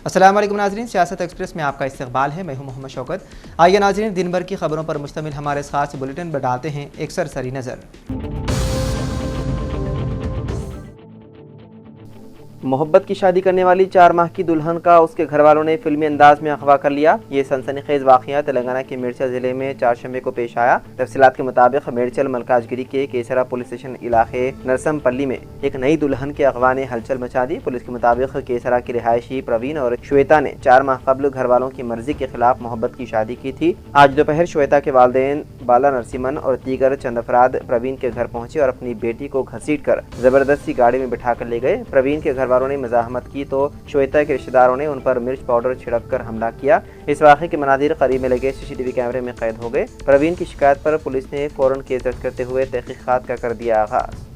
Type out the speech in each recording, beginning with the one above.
अस्सलाम वालेकुम नाज़रीन, सियासत एक्सप्रेस में आपका इस्तकबाल है। मैं हूं मोहम्मद शौकत। आइए नाज़रीन, दिन भर की खबरों पर मुश्तमिल हमारे इस खास बुलेटिन पर डालते हैं एक सरसरी नज़र। मोहब्बत की शादी करने वाली 4 माह की दुल्हन का उसके घर वालों ने फिल्मी अंदाज में अगवा कर लिया। ये सनसनीखेज वाक़या तेलंगाना के मेडचल ज़िले में चारशंबे को पेश आया। तफसीलात के मुताबिक मेडचल मलकाजगिरी के केसरा पुलिस स्टेशन इलाके नरसमपल्ली में एक नई दुल्हन के अगवा ने हलचल मचा दी। पुलिस के मुताबिक केसरा की रिहायशी प्रवीण और श्वेता ने 4 माह कबल घर वालों की मर्जी के खिलाफ मोहब्बत की शादी की थी। आज दोपहर श्वेता के वालिदैन बाला नरसिमन और दीगर चंद अफराद प्रवीण के घर पहुंचे और अपनी बेटी को घसीट कर जबरदस्ती गाड़ी में बिठा कर ले गए। प्रवीण के घर वालों ने मज़ाहमत की तो श्वेता के रिश्तेदारों ने उन पर मिर्च पाउडर छिड़क कर हमला किया। इस वाक़े के मनाज़िर करीब में लगे CCTV कैमरे में कैद हो गए। प्रवीण की शिकायत पर पुलिस ने फौरन केस दर्ज करते हुए तहकीक़ात का कर दिया आगाज़।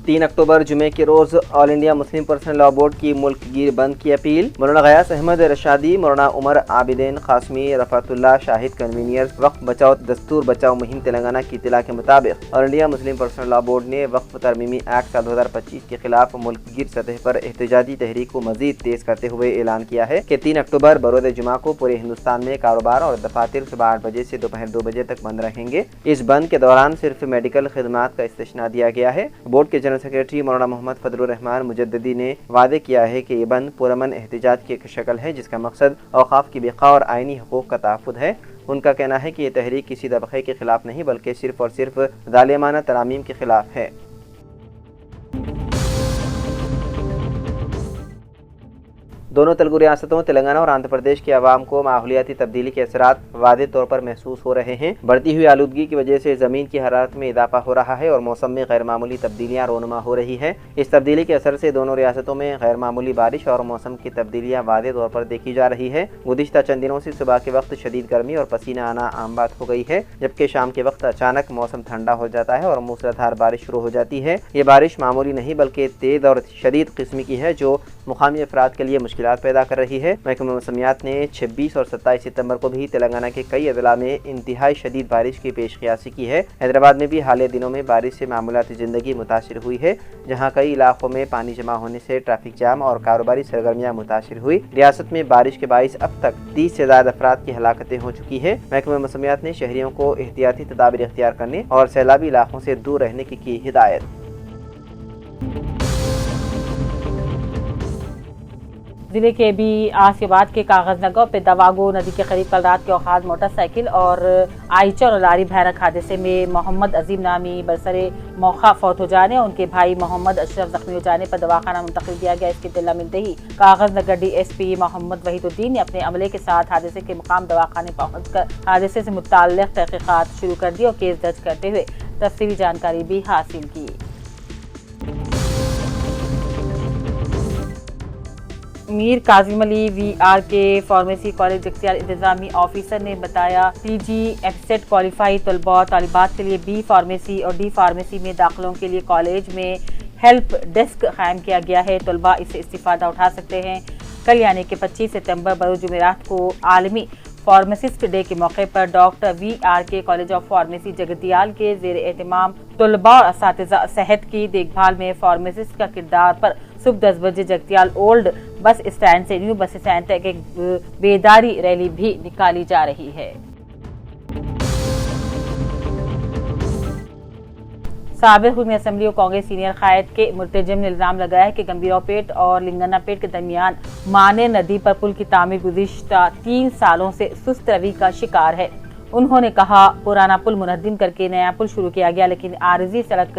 3 अक्टूबर जुमे के रोज़ all India Muslim personal law board की मुल्क गिर बंद की अपील। मौलाना गयास अहमद रशादी, मौलाना उमर आबिदीन क़ासिमी, रफ़ातुल्लाह शाहिद कन्वीनियर्स वक्फ बचाओ दस्तूर बचाओ मुहिम तेलंगाना की इत्तला के मुताबिक all India Muslim personal law board ने वक्फ तरमीमी एक्ट साल 2025 के खिलाफ मुल्क गिर सतह पर एहतजाजी तहरीक को मजीद तेज करते हुए ऐलान किया है कि 3 अक्टूबर बरोज़ जुमा को पूरे हिंदुस्तान में कारोबार और दफातर सुबह 8 बजे से दोपहर 2 बजे तक बंद रहेंगे। इस बंद के दौरान सिर्फ मेडिकल खिदमात का इस्तिस्ना दिया गया है। बोर्ड के जनरल सेक्रेटरी मौलाना मोहम्मद फजलुर रहमान मुजद्दिदी ने वादे किया है कि ये बंद पुरअमन एहतिजाज की एक शक्ल है जिसका मकसद औकाफ की बका और आइनी हुकूक का तहफ़्फ़ुज़ है। उनका कहना है कि ये तहरीक किसी तबक़े के खिलाफ नहीं बल्कि सिर्फ और सिर्फ ज़ालिमाना तरामीम के खिलाफ है। दोनों तेलुगु रियासतों तेलंगाना और आंध्र प्रदेश के अवाम को माहौलियाती तब्दीली के असरात वाज़ेह तौर पर महसूस हो रहे हैं। बढ़ती हुई आलूदगी की वजह से ज़मीन की हरारत में इजाफा हो रहा है और मौसम में गैर मामूली तब्दीलियाँ रोनुमा हो रही है। इस तब्दीली के असर से दोनों रियासतों में गैर मामूली बारिश और मौसम की तब्दीलियाँ वाज़ेह तौर पर देखी जा रही है। गुज़िश्ता चंद दिनों से सुबह के वक्त शदीद गर्मी और पसीना आना आम बात हो गई है, जबकि शाम के वक्त अचानक मौसम ठंडा हो जाता है और मूसलाधार बारिश शुरू हो जाती है। ये बारिश मामूली नहीं बल्कि तेज़ और शदीद किस्म की है जो मुकामी अफराद के लिए मुश्किलात पैदा कर रही है। महकमा मौसमियात ने 26 और 27 सितंबर को भी तेलंगाना के कई अजला में इंतहाई शदीद बारिश की पेशकयासी की है। हैदराबाद में भी हालिया दिनों में बारिश से मामूलाती ज़िंदगी मुतासिर हुई है, जहाँ कई इलाकों में पानी जमा होने से ट्रैफिक जाम और कारोबारी सरगर्मियाँ मुतासिर हुई। रियासत में बारिश के बाइस अब तक 30 से ज़्यादा अफराद की हलाकतें हो चुकी है। महकमा मौसमियात ने शहरियों को एहतियाती तदाबीर इख्तियार करने और सैलाबी इलाकों से दूर रहने की हिदायत। जिले के भी आसिफाबाद के कागज नगर पे दवागो नदी के करीब कल रात के औकात मोटरसाइकिल और आइचर और लारी भयानक हादसे में मोहम्मद अजीम नामी बरसरे मौका फौत हो जाने और उनके भाई मोहम्मद अशरफ जख्मी हो जाने पर दवाखाना मुंतकिल किया गया। इसकी इत्तला मिलते ही कागज नगर DSP मोहम्मद वहीदुद्दीन ने अपने अमले के साथ हादसे के मुकाम दवाखाने पहुंचकर हादसे से मुताल्लिक़ तहक़ीक़ात शुरू कर दी और केस दर्ज करते हुए तफसीली जानकारी भी हासिल की। मीर काजिम अली VR के फार्मेसी कॉलेज जगतियाल इंतजामी ऑफिसर ने बताया PG एफसेट क्वालिफाई तलबा और तालिबात के लिए B फार्मेसी और D फार्मेसी में दाखिलों के लिए कॉलेज में हेल्प डेस्क कायम किया गया है। तलबा इससे इस्तिफादा उठा सकते हैं। कल यानी कि 25 सितंबर बरोज़ जुमेरात को आलमी फार्मासिस्ट डे के मौके पर डॉक्टर VR के कॉलेज ऑफ फार्मेसी जगतियाल के ज़ेर एहतमाम तलबा और असातिज़ा सेहत की देखभाल में फार्मासिस्ट का किरदार पर सुबह 10 बजे जगतियाल ओल्ड बस स्टैंड से न्यू बस स्टैंड तक एक बेदारी रैली भी निकाली जा रही है। साबिक़ रुकन असम्बली और कांग्रेस सीनियर कायद के मुर्तजिम ने इल्ज़ाम लगाया है कि गंभीरापेट और लिंगन्नापेट के दरमियान माने नदी पर पुल की तामीर गुज़िश्ता 3 सालों से सुस्त रवि का शिकार है। उन्होंने कहा पुराना पुल मुनहद्दिम करके नया पुल शुरू किया गया, लेकिन आरजी सड़क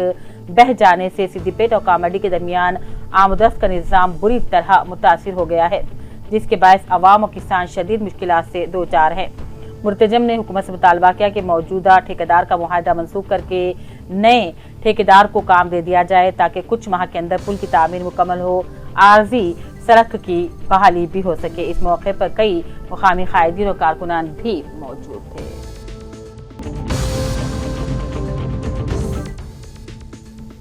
बह जाने से सिद्दीपेट और कामाडी के दरमियान आमदरफ्त का निज़ाम बुरी तरह मुतासिर हो गया है, जिसके बायस अवाम और किसान शदीद मुश्किलात से दो चार हैं। मुर्तजम ने हुकूमत से मुतालबा किया कि मौजूदा ठेकेदार का मुआहदा मनसूख करके नए ठेकेदार को काम दे दिया जाए ताकि कुछ माह के अंदर पुल की तामीर मुकम्मल हो, आरजी सड़क की बहाली भी हो सके। इस मौके पर कई मुकामी कायदीन और कारकुनान भी मौजूद थे।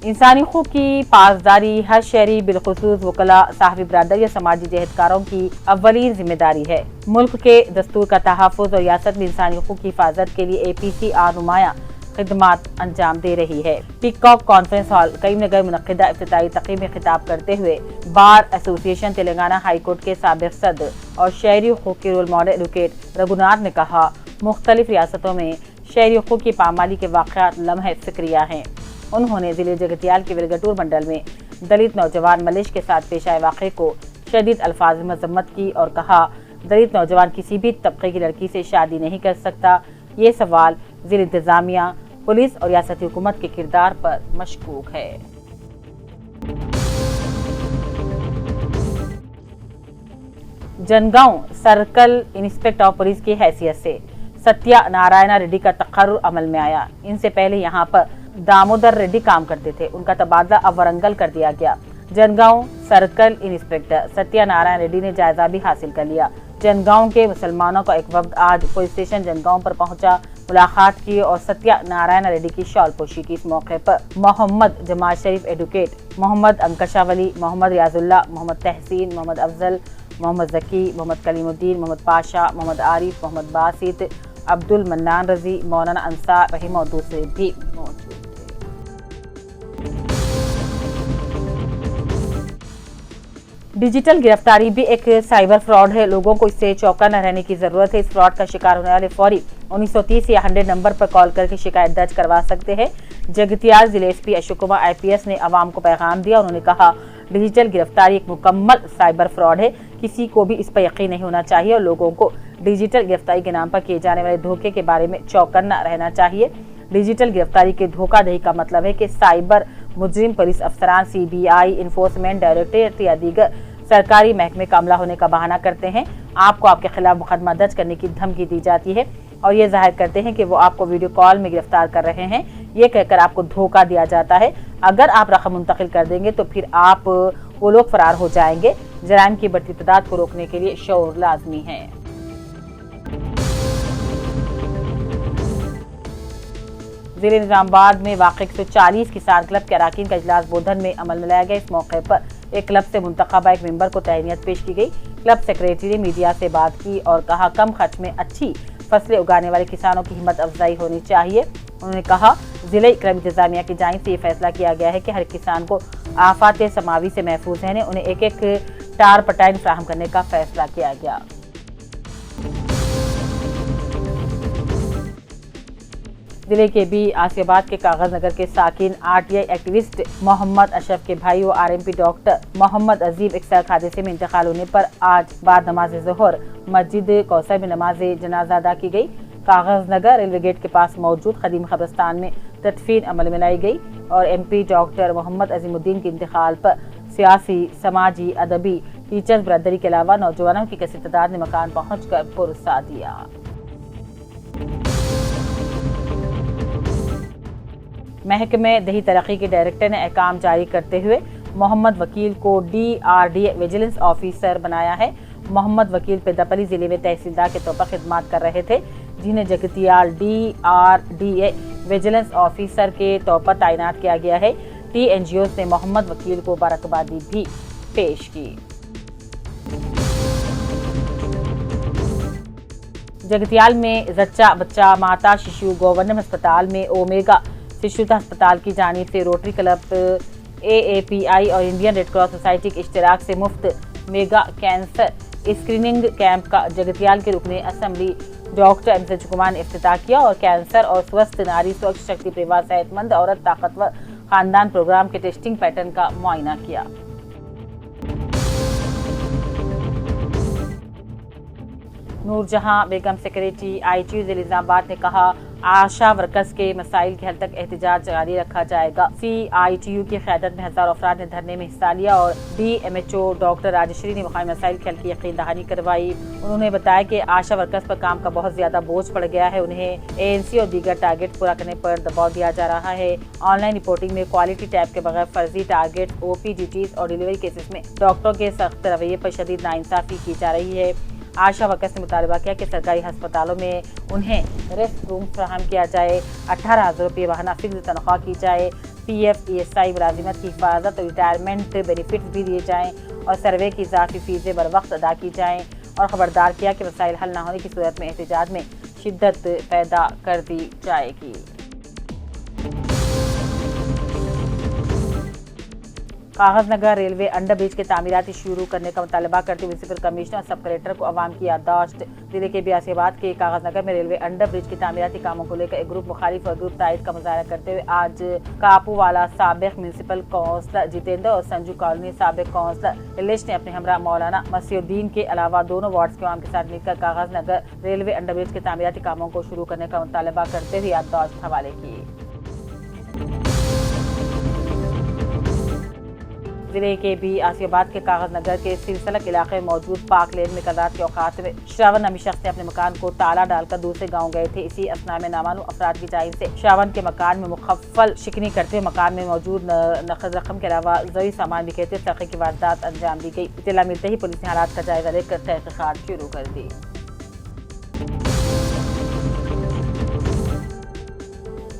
इंसानी हुकूक की पासदारी हर शहरी बिलखुसूस वकला साहबी बरादर या समाजी जहदकारों की अव्वलीन जिम्मेदारी है। मुल्क के दस्तूर का तहफ़्फ़ुज़ और रियासत में इंसानी हुकूक की हिफाजत के लिए APCR नुमाया खिदमात अंजाम दे रही है। पीकॉक कॉन्फ्रेंस हॉल करीमनगर मुनक्किदा इफ्तिताई तकरीब में खिताब करते हुए bar association Telangana high court के साबिक़ सदर और शहरी हुकूक के रोल मॉडल एडवोकेट रघुनाथ ने कहा, मुख्तलिफ रियासतों में शहरी हुकूक की पामाली के वाक़यात लम्हे फ़िक्रिया हैं। उन्होंने ज़िले जगतियाल के विलगटूर मंडल में दलित नौजवान मलिश के साथ पेश आए वाक़े को शदीद अल्फाज में मज़म्मत की और कहा, दलित नौजवान किसी भी तबके की लड़की से शादी नहीं कर सकता। ये सवाल ज़िला इंतज़ामिया, पुलिस और रियासती हुकूमत के किरदार पर मशकूक है। Jangaon circle inspector of police की हैसियत से सत्या नारायण रेड्डी का तकर्रुर अमल में आया। इनसे पहले यहां पर दामोदर रेड्डी काम करते थे, उनका तबादला अब वरंगल कर दिया गया। जनगांव सर्कल इंस्पेक्टर सत्या नारायण रेड्डी ने जायजा भी हासिल कर लिया। जनगांव के मुसलमानों का एक वफ्द आज पुलिस स्टेशन जनगांव पर पहुंचा, मुलाकात की और सत्या नारायण रेड्डी की शॉल पोशी की। इस मौके पर मोहम्मद जमात शरीफ एडवोकेट, मोहम्मद अंकशावली, मोहम्मद रियाजुल्लाह, मोहम्मद तहसीन, मोहम्मद अफजल, मोहम्मद जकी, मोहम्मद कलीमुद्दीन, मोहम्मद पाशा, मोहम्मद आरिफ, मोहम्मद बासित, अब्दुल मन्नान रजी, मौलाना अंसार रहीम और दूसरे भी मौजूद थे। डिजिटल गिरफ्तारी भी एक साइबर फ्रॉड है। लोगों को इससे चौकन्ना न रहने की जरूरत है। इस फ्रॉड का शिकार होने वाले फौरी 1930 या 100 नंबर पर कॉल करके शिकायत दर्ज करवा सकते हैं। जगतियाल जिले SP अशोक कुमार IPS ने अवाम को पैगाम दिया। उन्होंने कहा, डिजिटल गिरफ्तारी एक मुकम्मल साइबर फ्रॉड है। किसी को भी इस पर यकीन नहीं होना चाहिए और लोगों को डिजिटल गिरफ्तारी के नाम पर किए जाने वाले धोखे के बारे में चौकन्ना रहना चाहिए। डिजिटल गिरफ्तारी के धोखाधड़ी का मतलब है कि साइबर मुजरिम पुलिस अफसरान CBI, इन्फोर्समेंट डायरेक्टरेट या दीगर सरकारी महकमे का अमला होने का बहाना करते हैं। आपको आपके खिलाफ मुकदमा दर्ज करने की धमकी दी जाती है और ये जाहिर करते हैं कि वो आपको वीडियो कॉल में गिरफ्तार कर रहे हैं। ये कहकर आपको धोखा दिया जाता है। अगर आप रकम मुंतकिल कर देंगे तो फिर आप वो लोग फरार हो जाएंगे। जराइम की बढ़ती तादाद को रोकने के लिए शऊर लाजमी है। जिले निजामाबाद में वाक़ 140 किसान क्लब के अराकीन का इजलास बोधन में अमल में लाया गया। इस मौके पर एक क्लब से मुंतखबा एक मेंबर को तहनीत पेश की गई। क्लब सेक्रेटरी ने मीडिया से बात की और कहा, कम खर्च में अच्छी फसलें उगाने वाले किसानों की हिम्मत अफजाई होनी चाहिए। उन्होंने कहा, जिले क्रम इंतजामिया की जानिब से ये फैसला किया गया है कि हर किसान को आफात समावी से महफूज रहने उन्हें एक एक टार पटाइन फ्राहम करने का फैसला किया गया। जिले के भी आसियाबाद के कागज नगर के साकिन RTI एक्टिविस्ट मोहम्मद अशरफ के भाई और RMP डॉक्टर मोहम्मद अजीब एक सड़क हादसे में इंतकाल होने पर आज बाद नमाज ज़ोहर मस्जिद कौसर में नमाज जनाजा अदा की गई। कागज नगर रेलवे गेट के पास मौजूद कदीम कब्रिस्तान में तदफीन अमल में लाई गई और MP डॉक्टर मोहम्मद अजीमुद्दीन के इंतकाल पर सियासी, समाजी, अदबी, टीचर्स बरदरी के अलावा नौजवानों की कसीर तादाद ने मकान पहुँच कर पुरसा दिया। महकमे दही तरक्की के डायरेक्टर ने अहकाम जारी करते हुए मोहम्मद वकील को DRDA विजिलेंस ऑफिसर बनाया है। मोहम्मद वकील पेदापली जिले में तहसीलदार के तौर पर खिदमत कर रहे थे, जिन्हें जगतियाल DRDA विजिलेंस ऑफिसर के तौर पर तैनात किया गया है। TNGOs ने मोहम्मद वकील को मुबारकबादी भी पेश की। जगतियाल में जच्चा बच्चा माता शिशु गवर्नमेंट अस्पताल में ओमेगा शिशुता अस्पताल की जानिब से रोटरी क्लब, AAPI और इंडियन रेड क्रॉस सोसाइटी के इश्तिराक से मुफ्त मेगा कैंसर स्क्रीनिंग कैंप का जगतियाल के रुकने असेंबली डॉक्टर MC कुमार ने इफ्तिताह किया और कैंसर और स्वस्थ नारी स्वच्छ शक्ति परिवार सेहतमंद औरत ताकतवर खानदान प्रोग्राम के टेस्टिंग पैटर्न का मुआयना किया। नूरजहां बेगम सेक्रेटरी ITU जिला निजामाबाद ने कहा, आशा वर्कर्स के मसाइल के हद तक एहतजाज जारी रखा जाएगा। CITU की क़यादत में हज़ारों अफराद ने धरने में हिस्सा लिया और DMHO डॉक्टर राजश्री ने मकामी मसाइल के हल की यकीन दहानी करवाई। उन्होंने बताया कि आशा वर्कर्स पर काम का बहुत ज्यादा बोझ पड़ गया है। उन्हें ANC और दीगर टारगेट पूरा करने पर दबाव दिया जा रहा है। ऑनलाइन रिपोर्टिंग में क्वालिटी टैब के बगैर फर्जी टारगेट, OP ड्यूटीज और डिलीवरी केसेस में डॉक्टरों के सख्त रवैये पर शदीद नाइंसाफी की जा रही है। आशा वर्कर्स ने मुतालबा किया कि सरकारी अस्पतालों में उन्हें रेस्ट रूम फराहम किया जाए, 18,000 रुपये माहाना फिक्स तनख्वाह की जाए, PF ESI मुलाजिमत की हिफाजत और रिटायरमेंट बेनिफिट्स भी दिए जाएँ और सर्वे की इजाफी फीसें बर वक्त अदा की जाएँ और खबरदार किया कि मसाइल हल न होने की सूरत में एहतजाज में शिद्दत पैदा कर दी जाएगी। कागज नगर रेलवे अंडर ब्रिज के तामीराती शुरू करने का मुतालबा करते म्यूनसिपल कमिश्नर और सब कलेक्टर को अवाम की याददाश्त। जिले के बियासीबाद के कागज नगर में रेलवे अंडर ब्रिज के तामीराती कामों को लेकर एक ग्रुप मुखालिफ और ग्रुप तायद का मुजाहरा करते हुए आज कापूवाला साबिक म्यूनसिपल काउंसलर जितेंद्र और संजू कॉलोनी साबिक काउंसलर इलेश ने अपने हमरा मौलाना मसीउद्दीन के अलावा दोनों वार्ड्स के आवाम के साथ मिलकर कागज नगर रेलवे अंडर ब्रिज के तामीराती कामों को शुरू करने का मुतालबा करते हुए याददाश्त हवाले की। जिले के भी आसियाबाद के कागज नगर के सिलसिलक इलाके में मौजूद पार्क लेन में कदात के औकात में श्रावण नामी शख्स ने अपने मकान को ताला डालकर दूसरे गांव गए थे। इसी असना में नामालूम अफराद की जानिब से श्रावण के मकान में मुखफ़्फ़ल शिकनी करते हुए मकान में मौजूद नकद रकम के अलावा ज़रूरी सामान बिखेरते तरक्की की वारदात अंजाम दी गई। इत्तला मिलते ही पुलिस ने हालात का जायजा लेकर तहक़ीक़ात शुरू कर दी।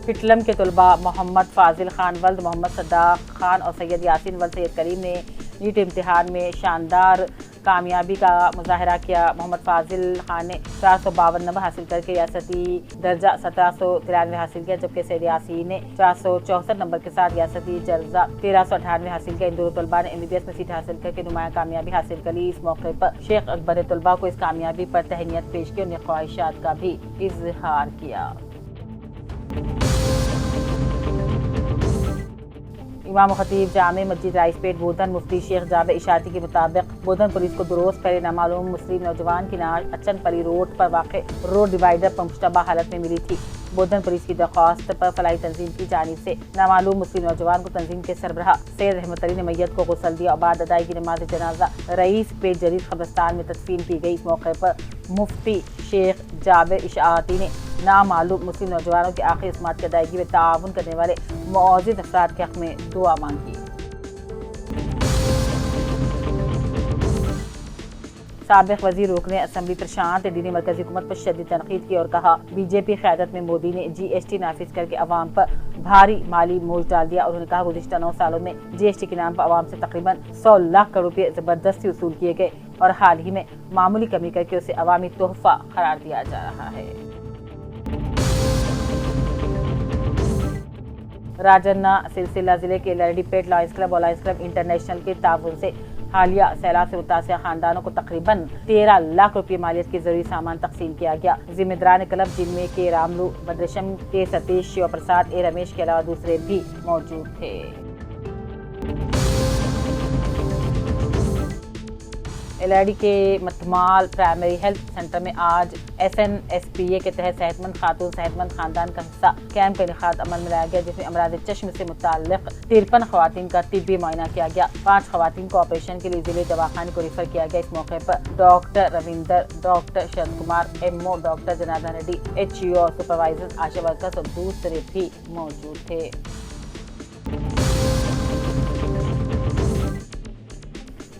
पिटलम के तलबा मोहम्मद फाजिल खान वल्द मोहम्मद सद्दाक खान और सैयद यासीन वल्द सैयद करीम ने नीट इम्तिहान में शानदार कामयाबी का मुजाहरा किया। मोहम्मद फाजिल खान ने 452 नंबर हासिल करके रियासती दर्जा 1793 हासिल किया, जबकि सैयद यासीन ने 464 नंबर के साथ रियासती दर्जा 1398 हासिल किया। इन दोनों तलबा ने MBBS में सीट हासिल करके नुमाया कामयाबी हासिल कर ली। इस मौके पर शेख अकबर ने तलबा को इस कामयाबी पर तहनीत पेश की और उन्हें ख्वाहिशात का भी इजहार किया। इमाम खतीब जामे मस्जिद राइसपेट बोधन मुफ्ती शेख जाबे इशारती के मुताबिक बोधन पुलिस को दुरोज पहले नामालूम मुस्लिम नौजवान की नाश अचनपली रोड पर वाक़ रोड डिवाइडर पर मुश्तबा हालत में मिली थी। बोधन पुलिस की दरख्वास्त पर फलाई तंजीम की जानिब से नामालूम मुस्लिम नौजवान को तंजीम के सरबराह सैयद रहमत अली ने मैयत को गुस्ल दिया और बाद अदायगी नमाज जनाजा रईस पेट जदीद कब्रिस्तान में तदफीन की गई। इस मौके पर मुफ्ती शेख जाबे इशारती ने नामालूम मुस्लिम नौजवानों की आखिरी उस्मात की अदायगी में ताउन करने वाले मुअज़्ज़िज़ अफराद के हक़ में दुआ मांगी। साबिक वज़ीर रुकन असम्बली प्रशांत रेड्डी ने मरकज़ी हुकूमत पर शदीद तनकीद की और कहा BJP क़यादत में मोदी ने GST नाफिज करके अवाम पर भारी माली बोझ डाल दिया। उन्होंने कहा गुज़िश्ता 9 सालों में GST के नाम पर अवाम से तकरीबन 100 लाख करोड़ रुपये ज़बरदस्ती वसूल किए गए और हाल ही में मामूली कमी करके उसे अवामी तोहफा करार दिया जा रहा है। राजन्ना सिलसिला जिले के लरडीपेट लॉयंस क्लब और लॉयंस क्लब इंटरनेशनल के ताउन से हालिया सैलाब से मुतासिर खानदानों को तकरीबन 13 लाख रुपये मालियत के जरूरी सामान तकसीम किया गया। जिम्मेदारान क्लब जिनमें के रामलू बद्रेशम के सतीश शिव प्रसाद ए रमेश के अलावा दूसरे भी मौजूद थे। एलआईडी के मतमाल प्राइमरी हेल्थ सेंटर में आज SNSPA के तहत सेहतमंद खातून सेहतमंद खानदान का हिस्सा कैंप का इनेकाद अमल में लाया गया, जिसमें अमराज चश्म से मुताल्लिक 53 खवातीन का तिब्बी मुआयना किया गया। 5 खवातीन को ऑपरेशन के लिए जिले दवाखाने को रिफर किया गया। इस मौके पर doctor Ravinder, doctor Sharad Kumar, MO, doctor Janardhan Reddy, HCO और सुपरवाइजर, आशा वर्कर्स और दूसरे भी मौजूद थे।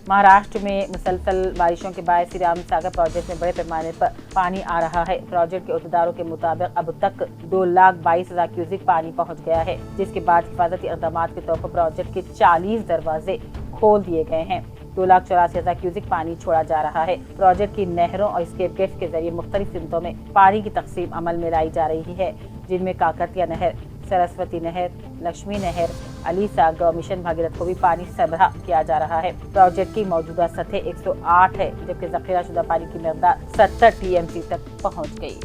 महाराष्ट्र में मुसलसल बारिशों के बाद श्री राम सागर प्रोजेक्ट में बड़े पैमाने पर पानी आ रहा है। प्रोजेक्ट के अहदेदारों के मुताबिक अब तक 2,22,000 क्यूसिक पानी पहुंच गया है, जिसके बाद हिफाजती इक़दामात के तौर पर प्रोजेक्ट के 40 दरवाजे खोल दिए गए हैं। 2,84,000 क्यूसिक पानी छोड़ा जा रहा है। प्रोजेक्ट की नहरों और स्केप गेट्स के जरिए मुख्तलिफ सिमतों में पानी की तकसीम अमल में लाई जा रही है, जिनमें काकतिया नहर, सरस्वती नहर, लक्ष्मी नहर, अली सागर और मिशन भागीरथ को भी पानी सरबराह किया जा रहा है। प्रोजेक्ट की मौजूदा सतह 108 है, जबकि ज़ख़ीरा शुदा पानी की मकदार 70 TMC तक पहुँच गई।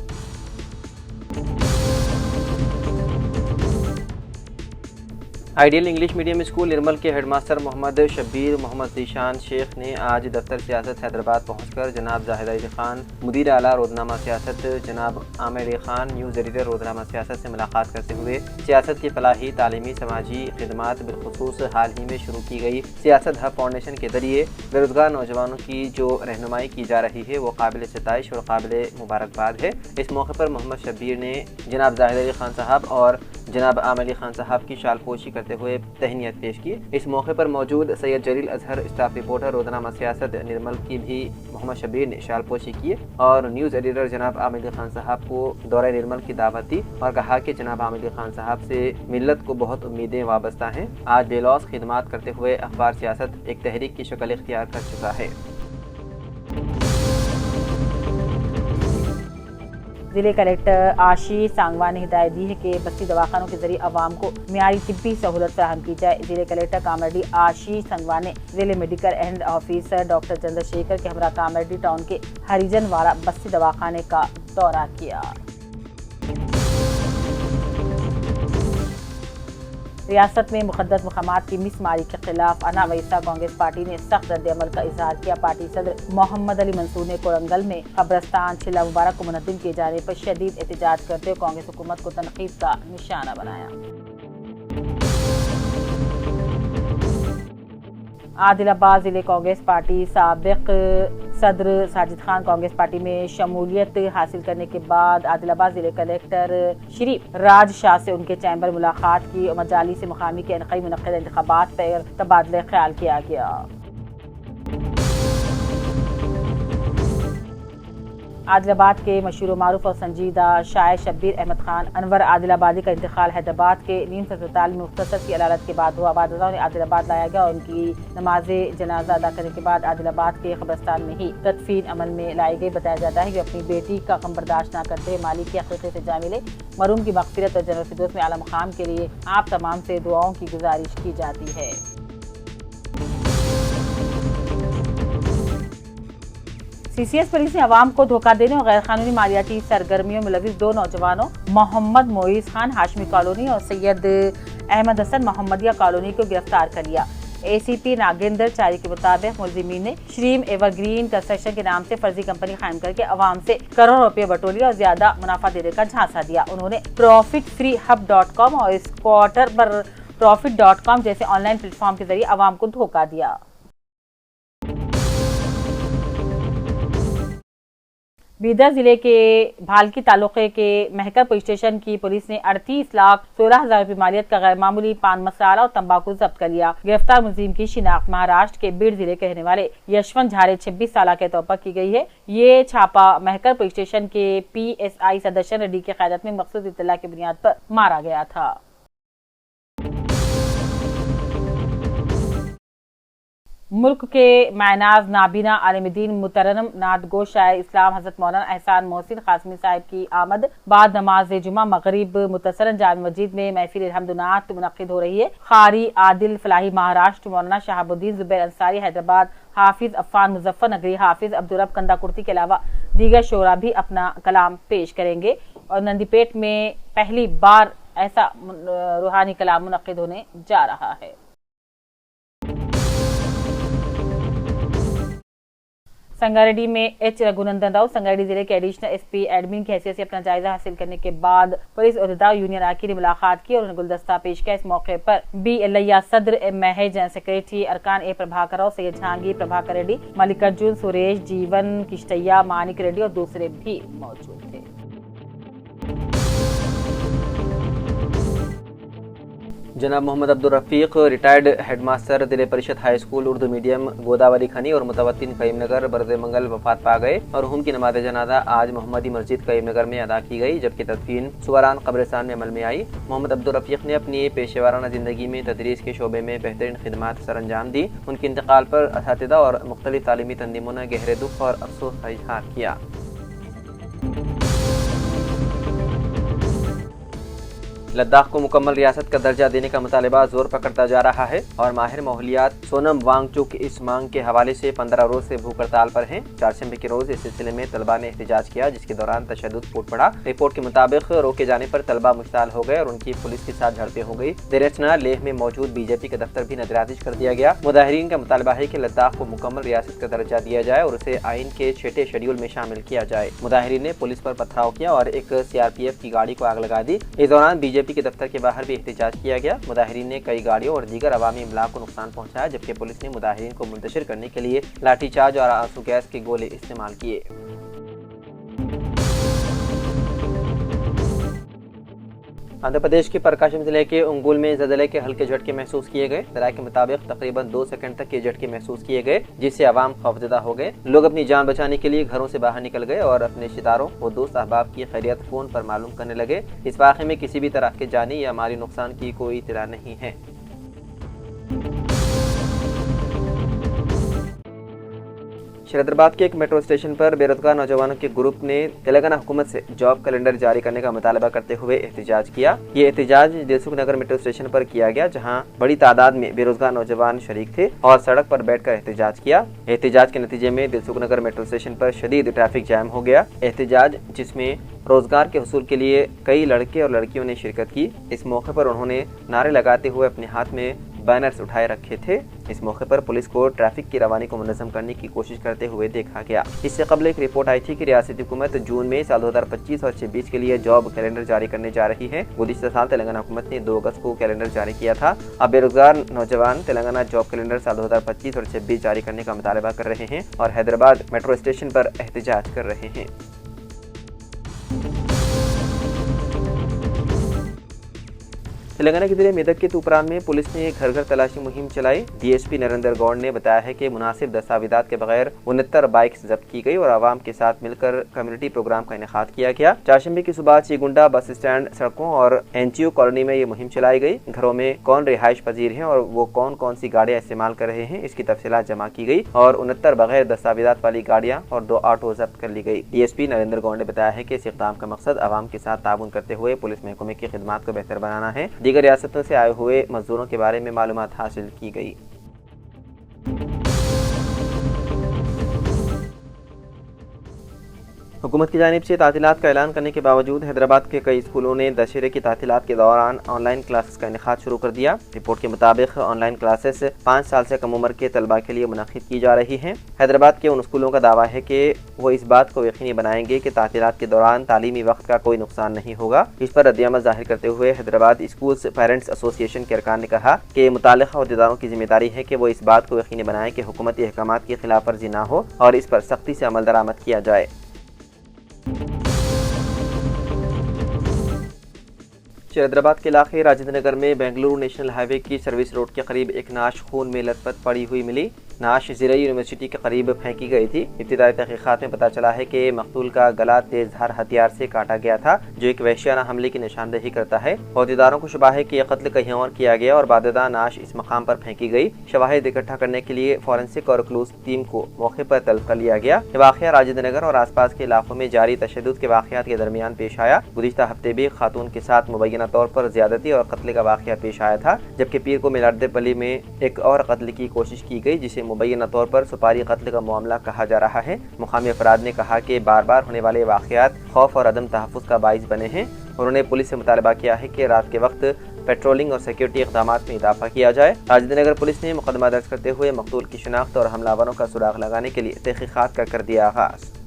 आइडियल इंग्लिश मीडियम स्कूल निर्मल के हेडमास्टर मोहम्मद शब्बीर मोहम्मद ज़ीशान शेख ने आज दफ्तर सियासत हैदराबाद पहुंचकर जनाब जाहिद अली खान, मुदीर आला रोजनामा सियासत जनाब आमिर अली खान, न्यूज़ एडिटर रोजनामा सियासत से मुलाकात करते हुए सियासत की फलाही, तालीमी, समाजी खिदमात, बिलखुसूस हाल ही में शुरू की गई सियासत हब फाउंडेशन के जरिए बेरोजगार नौजवानों की जो रहनुमाई की जा रही है वो काबिल सताइश और काबिल मुबारकबाद है। इस मौके पर मोहम्मद शब्बीर ने जनाब जाहिद अली खान साहब और जनाब आम अली खान साहब की शालपोशी करते हुए तहनीत पेश की। इस मौके पर मौजूद सैयद जलील अजहर, स्टाफ रिपोर्टर रोजनामा सियासत निर्मल की भी मोहम्मद शबीर ने शालपोशी की और न्यूज़ एडिटर जनाब आम अली खान साहब को दौरे निर्मल की दावत दी और कहा कि जनाब आम अली खान साहब से मिल्लत को बहुत उम्मीदें वाबस्ता हैं। आज बेलौस खिदमात करते हुए अखबार सियासत एक तहरीक की शक्ल इख्तियार कर चुका है। जिले कलेक्टर आशीष सांगवान ने हिदायत दी है कि बस्ती दवाखानों के जरिए आवाम को मियारी तिब्बी सहूलत फराहम की जाए। जिले कलेक्टर कामरेड्डी आशीष सांगवान ने जिले medical and officer doctor Chandrashekhar के हमरा कामरेड्डी टाउन के हरिजन वाला बस्ती दवाखाने का दौरा किया। रियासत में मुक़द्दस मकामात की मिसमारी के खिलाफ अना वैसा कांग्रेस पार्टी ने सख्त रद्द-ए-अमल का इजहार किया। पार्टी सदर मोहम्मद अली मंसूर ने कोरंगल में कब्रस्तान चिल्ला मुबारक को मुनद्दिम किए जाने पर शदीद एहतजाज करते हुए कांग्रेस हुकूमत को तनकीद का निशाना बनाया। आदिलाबाद जिले कांग्रेस पार्टी साबिक सदर साजिद खान कांग्रेस पार्टी में शमूलियत हासिल करने के बाद आदिलाबाद जिले कलेक्टर श्री राज शाह से उनके चैम्बर मुलाकात की और मजाली से मुकामी के कई मुनक्किद इंतखाबात पर तबादला ख्याल किया गया। आदिलाबाद के मशहूर मारूफ और संजीदा शायर शब्बीर अहमद खान अनवर आदिलाबादी का इंतकाल हैदराबाद के नीम्स अस्पताल में मुख्तसर सी अदालत के बाद हुआ। वारदाताओं ने आदिलाबाद लाया गया और उनकी नमाज जनाजा अदा करने के बाद आदिलाबाद के कब्रिस्तान में ही तदफीन अमल में लाई गई। बताया जाता है कि अपनी बेटी का गम बर्दाश्त न करते मालिक की अक़ीदत से जा मिले। मरहूम की मग़फ़िरत और जन्नत फ़िरदौस में आला मक़ाम के लिए आप तमाम से दुआओं की गुजारिश की जाती है। सीसीएस पुलिस ने अवाम को धोखा देने और गैर कानूनी मालियाती सरगर्मियों में मुलविस 2 नौजवानों मोहम्मद मोइज खान हाशमी कॉलोनी और सैयद अहमद हसन मोहम्मदिया कॉलोनी को गिरफ्तार कर लिया। एसीपी नागेंद्र चारी के मुताबिक मुलजिमीन ने श्रीम एवरग्रीन कंस्ट्रक्शन के नाम से फर्जी कंपनी कायम करके अवाम से करोड़ों रुपए बटोरी और ज्यादा मुनाफा देने का झांसा दिया। उन्होंने profitfreehub.com और स्क्वाटर पर profit.com जैसे ऑनलाइन प्लेटफॉर्म के जरिए अवाम को धोखा दिया। बीदर जिले के भालकी तालुके के महकर पुलिस स्टेशन की पुलिस ने 38,16,000 रुपये मालियत का गैर मामूली पान मसाला और तंबाकू जब्त कर लिया। गिरफ्तार मुलजिम की शिनाख्त महाराष्ट्र के बीड़ जिले के रहने वाले यशवंत झारे 26 साल के तौर पर की गई है। ये छापा महकर पुलिस स्टेशन के PSI सदस्यन रेड्डी की क़यादत में मखसूस इत्तला की बुनियाद पर मारा गया था। मुल्क के मायनाज नाबीना आलिमुद्दीन मुतरन्नम नादगो शायर इस्लाम हजरत मौलाना एहसान मोहसिन कासमी साहिब की आमद बाद नमाज जुमा मगरिब मुतसरन जामे मस्जिद में महफिल अलहम्दुनात मुनक्किद हो रही है। कारी आदिल फलाही महाराष्ट्र, मौलाना शहाबुद्दीन जुबैर अंसारी हैदराबाद, हाफिज अफ़ान मुजफ्फर नगरी, हाफिज अब्दुल रब कंदाकुर्ती के अलावा दीगर शोरा भी अपना कलाम पेश करेंगे और नंदीपेट में पहली बार ऐसा रूहानी कलाम मुनक्किद होने जा रहा है। संगारेड्डी में एच रघुनंदन राव संगारेड्डी जिले के एडिशनल एसपी एडमिन की हैसियत से अपना जायजा हासिल करने के बाद पुलिस अहदेदार यूनियन आकी ने मुलाकात की और उन्हें गुलदस्ता पेश किया। इस मौके पर बी एलैया सदर महज सेक्रेटरी अरकान ए प्रभाकर राव, सैयद जहांगीर प्रभाकर रेड्डी, मल्लिकार्जुन सुरेश, जीवन किश्तैया, मानिक रेड्डी और दूसरे भी मौजूद थे। जनाब मोहम्मद अब्दुल रफीक रिटायर्ड हेडमास्टर जिले परिषद high school Urdu medium Godavari खनी और मुतवत्तिन करीमनगर बरद मंगल वफात पा गए। मरहूम की नमाज जनाजा आज मोहम्मदी मस्जिद करीमनगर में अदा की गई, जबकि तदफीन सुवरान कब्रिस्तान में अमल में आई। मोहम्मद अब्दुल रफीक ने अपनी पेशेवाराना जिंदगी में तदरीस के शोबे में बेहतरीन खिदमात सर अंजाम दी। उनके इंतकाल पर असातिज़ा और मुख्तलिफ तालीमी तंजीमों ने गहरे दुख और अफसोस का इजहार किया। लद्दाख को मुकम्मल रियासत का दर्जा देने का मुतालबा जोर पकड़ता जा रहा है और माहिर माहौलियात सोनम वांगचुक इस मांग के हवाले से 15 रोज से भूख हड़ताल पर हैं। चारशंबे के रोज इस सिलसिले में तलबा ने एहतजाज किया, जिसके दौरान तशद्दुद फूट पड़ा। रिपोर्ट के मुताबिक रोके जाने पर तलबा मुश्ताल हो गए और उनकी पुलिस के साथ झड़पें हो गई। देरचना लेह में मौजूद बीजेपी का दफ्तर भी नजरातिश कर दिया गया। मुजाहिरीन का मुतालबा है कि लद्दाख को मुकम्मल रियासत का दर्जा दिया जाए और उसे आइन के 6ठे शेड्यूल में शामिल किया जाए। मुजाहिरीन ने पुलिस पर पथराव किया और एक CRPF की गाड़ी को आग लगा दी। इस दौरान बीजेपी के दफ्तर के बाहर भी एहतजाज किया गया। मुजाहिरीन ने कई गाड़ियों और दीगर अवामी इमलाक को नुकसान पहुंचाया, जबकि पुलिस ने मुजाहिरीन को मुंतशिर करने के लिए लाठीचार्ज और आंसू गैस के गोले इस्तेमाल किए। आंध्र प्रदेश के प्रकाशम जिले के उंगुल में ज़लज़ले के हल्के झटके महसूस किए गए। ज़राए के मुताबिक तकरीबन 2 सेकंड तक ये झटके महसूस किए गए, जिससे आवाम खौफजदा हो गए। लोग अपनी जान बचाने के लिए घरों से बाहर निकल गए और अपने रिश्तेदारों व दोस्त अहबाब की खैरियत फोन पर मालूम करने लगे। इस वाक़े में किसी भी तरह के जानी या माली नुकसान की कोई इत्तला नहीं है। शरदराबाद के एक मेट्रो स्टेशन पर बेरोजगार नौजवानों के ग्रुप ने तेलंगाना हुकूमत से जॉब कैलेंडर जारी करने का मुतालबा करते हुए एहतजाज किया। ये एहतजाज दिलसुख नगर मेट्रो स्टेशन पर किया गया, जहां बड़ी तादाद में बेरोजगार नौजवान शरीक थे और सड़क पर बैठकर एहतजाज किया। एहतजाज के नतीजे में दिलसुख नगर मेट्रो स्टेशन पर शदीद ट्रैफिक जैम हो गया। एहतजाज जिसमें रोजगार के हुसूल के लिए कई लड़के और लड़कियों ने शिरकत की। इस मौके पर उन्होंने नारे लगाते हुए अपने हाथ में बैनर्स उठाए रखे थे। इस मौके पर पुलिस को ट्रैफिक की रवानी को मुनज़्ज़म करने की कोशिश करते हुए देखा गया। इससे कबल एक रिपोर्ट आई थी कि रियासती हुकूमत जून में साल 2025 और 26 के लिए जॉब कैलेंडर जारी करने जा रही है। गुज़िश्ता साल तेलंगाना हुकूमत ने 2 अगस्त को कैलेंडर जारी किया था। अब बेरोजगार नौजवान तेलंगाना जॉब कैलेंडर साल 2025 और 26 जारी करने का मुतालबा कर रहे हैं और हैदराबाद मेट्रो स्टेशन पर एहतजाज कर रहे हैं। तेलंगाना के जिले मेदक के तूपरान में पुलिस ने घर घर तलाशी मुहिम चलाई। डीएसपी नरेंद्र गौड़ ने बताया है कि मुनासिब दस्तावेजात के बगैर 69 बाइक्स जब्त की गई और आवाम के साथ मिलकर कम्युनिटी प्रोग्राम का इनेकाद किया गया। चारशंबे की सुबह चीगुंडा बस स्टैंड, सड़कों और एनजीओ कॉलोनी में ये मुहिम चलाई गई। घरों में कौन रिहाइश पजीर है और वो कौन कौन सी गाड़ियाँ इस्तेमाल कर रहे हैं, इसकी तफसीलात जमा की गई और 69 बगैर दस्तावेजात वाली गाड़ियाँ और 2 ऑटो जब्त कर ली गई। डीएसपी नरेंद्र गौड़ ने बताया है कि इस इक़दाम का मकसद आवाम के साथ ताउन करते हुए पुलिस महकमे की खिदमात को बेहतर बनाना है। दीगर रियासतों से आए हुए मजदूरों के बारे में मालूमात हासिल की गई। हुकूमत की जानिब से तातीलात का ऐलान करने के बावजूद हैदराबाद के कई स्कूलों ने दशहरे की तातीलात के दौरान ऑनलाइन क्लासेस का इनेकाद शुरू कर दिया। रिपोर्ट के मुताबिक ऑनलाइन क्लासेस 5 साल से कम उम्र के तलबा के लिए मुनक़िद की जा रही हैं। हैदराबाद के उन स्कूलों का दावा है कि वो इस बात को यकीनी बनाएंगे कि तातीलात के दौरान तालीमी वक्त का कोई नुकसान नहीं होगा। इस पर रद्दअमल जाहिर करते हुए हैदराबाद स्कूल्स पेरेंट्स एसोसिएशन के अरकान ने कहा कि मुताल्लिक़ा अहदेदारों की जिम्मेदारी है कि वो इस बात को यकीनी बनाएं कि हुकूमती अहकामात की खिलाफ वर्जी ना हो और इस पर सख्ती से अमल दरामद किया जाए। शरदराबाद के इलाके राजेंद्र नगर में बेंगलुरु नेशनल हाईवे की सर्विस रोड के करीब एक नाश खून में लथपथ पड़ी हुई मिली। नाश ज़िला यूनिवर्सिटी के करीब फेंकी गई थी। इब्तिदाई तहक़ीक़ात में पता चला है कि मक़तूल का गला तेज़ धार हथियार से काटा गया था, जो एक वहशियाना हमले की निशानदेही करता है। अहदेदारों को शुबा है कि यह कत्ल कहीं और किया गया और बाददा नाश इस मकाम पर फेंकी गई। शवाहिद इकट्ठा करने के लिए फॉरेंसिक और क्लूज टीम को मौके पर तलब कर लिया गया। यह वाक़या राजेंद्र नगर और आसपास के इलाकों में जारी तशद्दुद के वाक़यात के दरमियान पेश आया। गुज़िश्ता हफ्ते भी खातून के साथ मुबैना तौर पर ज़्यादती और कत्ल का वाक़या पेश आया था, जबकि पीर को मिलारदेपल्ली में एक और कत्ल की कोशिश की गई, जिसे मुबैना तौर पर सुपारी कत्ल का मामला कहा जा रहा है। मुकामी अफराद ने कहा कि बार बार होने वाले वाक़यात खौफ और अदम तहफ़्फ़ुज़ का बाइस बने हैं। उन्होंने पुलिस से मुतालबा किया है कि रात के वक्त पेट्रोलिंग और सिक्योरिटी इक़दामात में इजाफा किया जाए। राजेंद्र नगर पुलिस ने मुकदमा दर्ज करते हुए मक़तूल की शिनाख्त और हमलावरों का सुराग लगाने के लिए तहक़ीक़ात का कर दिया आगाज़।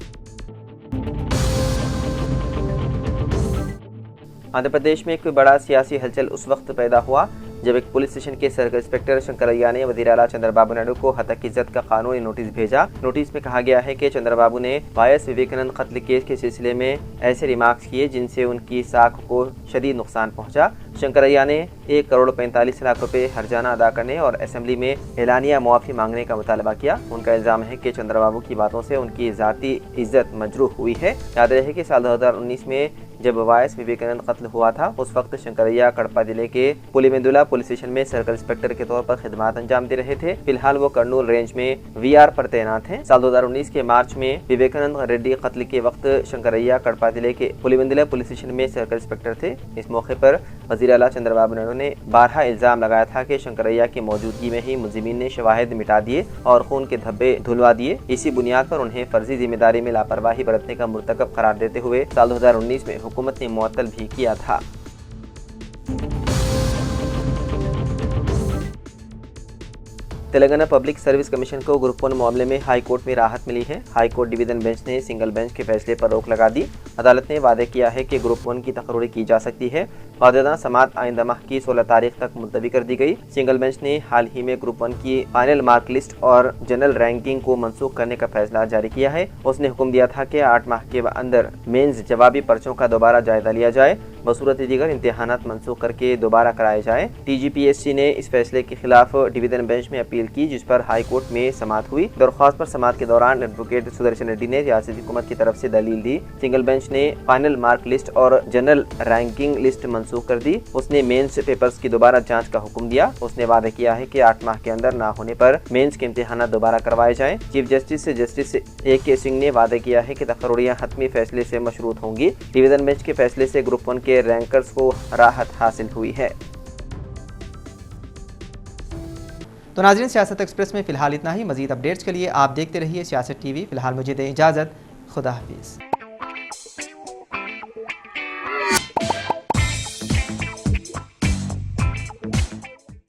आंध्र प्रदेश में एक बड़ा सियासी हलचल उस वक्त पैदा हुआ जब एक पुलिस स्टेशन के सर्कल इंस्पेक्टर शंकरैया ने वज़ीर आला चंद्रबाबू नायडू को हतक इज्जत का कानूनी नोटिस भेजा। नोटिस में कहा गया है कि चंद्रबाबू ने वायएस विवेकानंद कत्ल केस के सिलसिले में ऐसे रिमार्क्स किए जिनसे उनकी साख को शदीद नुकसान पहुंचा। शंकरैया ने 1 करोड़ 45 लाख रुपए हर्जाना अदा करने और असेंबली में एलानिया मुआफ़ी मांगने का मुतालबा किया। उनका इल्ज़ाम है कि चंद्रबाबू की बातों से उनकी ज़ाती इज्जत मजरूह हुई है। याद रहे कि साल 2019 में जब वायएस विवेकानंद कत्ल हुआ था, उस वक्त शंकरैया कड़पा जिले के पुलिमेंदुला पुलिस स्टेशन में सर्कल इंस्पेक्टर के तौर पर खिदमत अंजाम दे रहे थे। फिलहाल वो कर्नूल रेंज में वीआर पर तैनात हैं। साल 2019 के मार्च में विवेकानंद रेड्डी कत्ल के वक्त शंकरैया कड़पा जिले के पुलिमेंदुला पुलिस स्टेशन में सर्कल इंस्पेक्टर थे। इस मौके पर वज़ीर आला चंद्रबाबू नायडू ने बारहा इल्ज़ाम लगाया था कि शंकरैया की मौजूदगी में ही मुलज़िमीन ने शवाहिद मिटा दिए और खून के धब्बे धुलवा दिए। इसी बुनियाद पर उन्हें फर्जी जिम्मेदारी में लापरवाही बरतने का मुर्तकब करार देते हुए साल 2019 में हुकूमत ने मुअत्तल भी किया था। तेलंगाना पब्लिक सर्विस कमीशन को ग्रुप 1 मामले में हाई कोर्ट में राहत मिली है। हाई कोर्ट डिवीजन बेंच ने सिंगल बेंच के फैसले पर रोक लगा दी। अदालत ने वादे किया है कि ग्रुप 1 की तकर्री की जा सकती है। عہدیدار سماعت آئندہ ماہ کی 16 تاریخ تک ملتوی کر دی گئی۔ سنگل بینچ نے حال ہی میں گروپ 1 کی فائنل مارک لسٹ اور جنرل رینکنگ کو منسوخ کرنے کا فیصلہ جاری کیا ہے۔ اس نے حکم دیا تھا کہ 8 ماہ کے اندر مینز جوابی پرچوں کا دوبارہ جائزہ لیا جائے، بصورت دیگر امتحانات منسوخ کر کے دوبارہ کرائے جائیں۔ T G P S C نے اس فیصلے کے خلاف ڈویژن بینچ میں اپیل کی، جس پر ہائی کورٹ میں سماعت ہوئی۔ درخواست پر سماعت کے دوران ایڈوکیٹ سدرشن ریڈی نے ریاستی حکومت کی طرف سے دلیل دی۔ سنگل بینچ نے فائنل مارک لسٹ اور جنرل رینکنگ لسٹ منسوخ کر دی۔ اس نے مینز پیپرز کی دوبارہ جانچ کا حکم دیا۔ اس نے وعدہ کیا ہے کہ 8 ماہ کے اندر نہ ہونے پر مینز کے امتحانات دوبارہ کروائے جائیں۔ چیف جسٹس اے کے سنگھ نے وعدہ کیا ہے کہ تقرریاں حتمی فیصلے سے مشروط ہوں گی۔ ڈویژن بینچ کے فیصلے سے گروپ 1 کے رینکرز کو راحت حاصل ہوئی ہے۔ تو ناظرین، سیاست ایکسپریس میں فی الحال اتنا ہی۔ مزید اپڈیٹس کے لیے آپ دیکھتے رہیے سیاست ٹی وی۔ فی الحال مجھے دیں اجازت، خدا حافظ۔